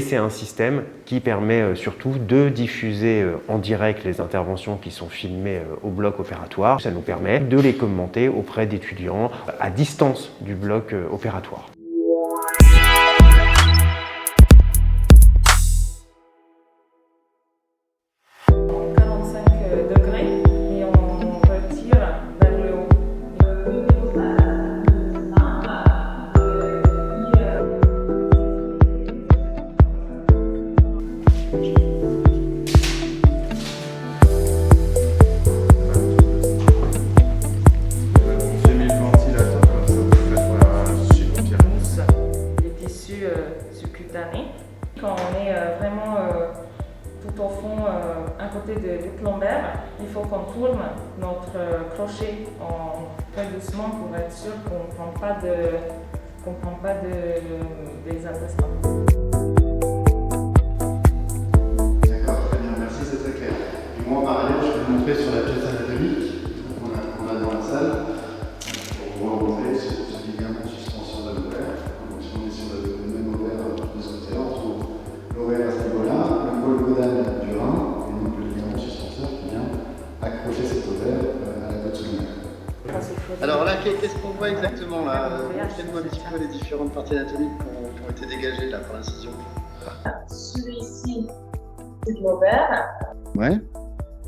C'est un système qui permet surtout de diffuser en direct les interventions qui sont filmées au bloc opératoire. Ça nous permet de les commenter auprès d'étudiants à distance du bloc opératoire. Quand on est vraiment tout au fond, à côté du plombaire, il faut qu'on tourne notre crochet très doucement pour être sûr qu'on ne prend pas des intestins. D'accord, très bien, merci, c'est très clair. Et moi, en parallèle, je vais vous montrer sur la pièce anatomique qu'on a dans la salle, pour vous montrer ce ligament suspension de l'ovaire. Donc, si on est sur le même ovaire de côté, on trouve l'ovaire à ce niveau-là, le col caudal du rein, et donc le ligament suspenseur qui vient accrocher cet ovaire à la botte lunaire. Alors là, qu'est-ce qu'on voit exactement là? Montrez-nous un petit peu les différentes parties anatomiques qui ont été dégagées là par l'incision. Celui-ci, c'est de l'ovaire. Ouais.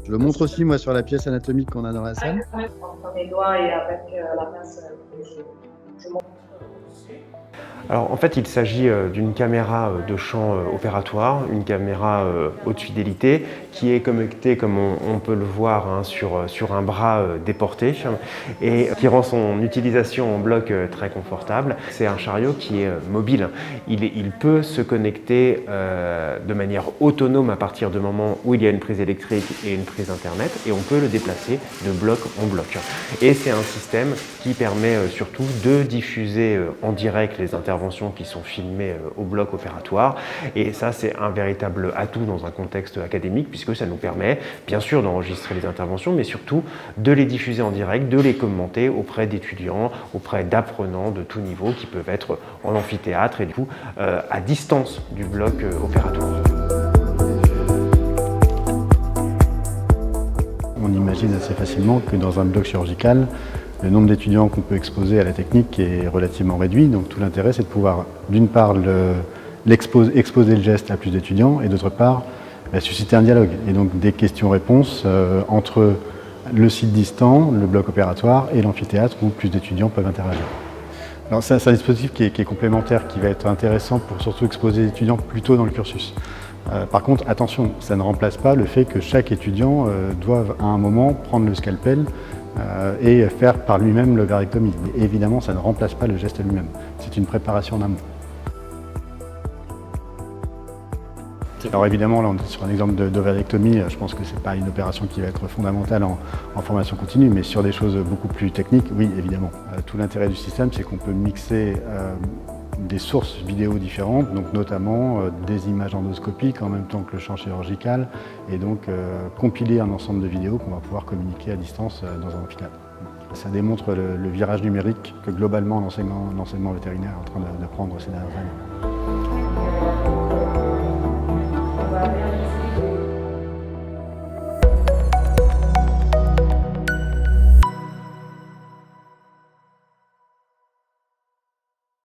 Je le montre aussi moi sur la pièce anatomique qu'on a dans la salle. Entre mes doigts et avec la pince, je montre dessus. Alors en fait il s'agit d'une caméra de champ opératoire, une caméra haute fidélité qui est connectée comme on peut le voir sur un bras déporté et qui rend son utilisation en bloc très confortable. C'est un chariot qui est mobile, il peut se connecter de manière autonome à partir du moment où il y a une prise électrique et une prise internet et on peut le déplacer de bloc en bloc. Et c'est un système qui permet surtout de diffuser en direct les interventions qui sont filmées au bloc opératoire et ça c'est un véritable atout dans un contexte académique puisque ça nous permet bien sûr d'enregistrer les interventions mais surtout de les diffuser en direct, de les commenter auprès d'étudiants, auprès d'apprenants de tout niveau qui peuvent être en amphithéâtre et du coup à distance du bloc opératoire. On imagine assez facilement que dans un bloc chirurgical, le nombre d'étudiants qu'on peut exposer à la technique est relativement réduit. Donc tout l'intérêt, c'est de pouvoir, d'une part, exposer le geste à plus d'étudiants et d'autre part, susciter un dialogue. Et donc des questions-réponses entre le site distant, le bloc opératoire et l'amphithéâtre où plus d'étudiants peuvent interagir. Alors c'est un dispositif qui est complémentaire, qui va être intéressant pour surtout exposer les étudiants plus tôt dans le cursus. Par contre, attention, ça ne remplace pas le fait que chaque étudiant doive à un moment prendre le scalpel et faire par lui-même l'ovarectomie. Mais évidemment, ça ne remplace pas le geste lui-même. C'est une préparation en amont. Alors évidemment, là on est sur un exemple d'ovarectomie, je pense que ce n'est pas une opération qui va être fondamentale en formation continue, mais sur des choses beaucoup plus techniques, oui évidemment. Tout l'intérêt du système, c'est qu'on peut mixer des sources vidéo différentes, donc notamment des images endoscopiques en même temps que le champ chirurgical, et donc compiler un ensemble de vidéos qu'on va pouvoir communiquer à distance dans un amphithéâtre. Ça démontre le virage numérique que globalement l'enseignement vétérinaire est en train de prendre ces dernières années.